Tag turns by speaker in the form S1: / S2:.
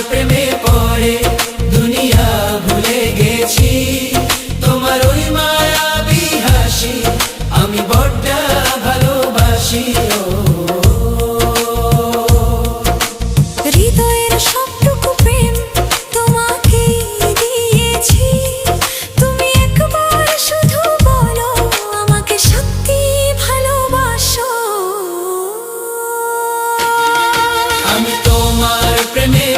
S1: প্রেমে পড়ে দুনিয়া ভুলে গেছি, তোমার ওই মায়াবী হাসি আমি বড্ড ভালোবাসি।
S2: হৃদয়ের সবটুকু প্রেম তোমাকে দিয়েছি, তুমি একবার শুধু বলো আমাকে সত্যি ভালোবাসো।
S1: আমি তোমার প্রেমে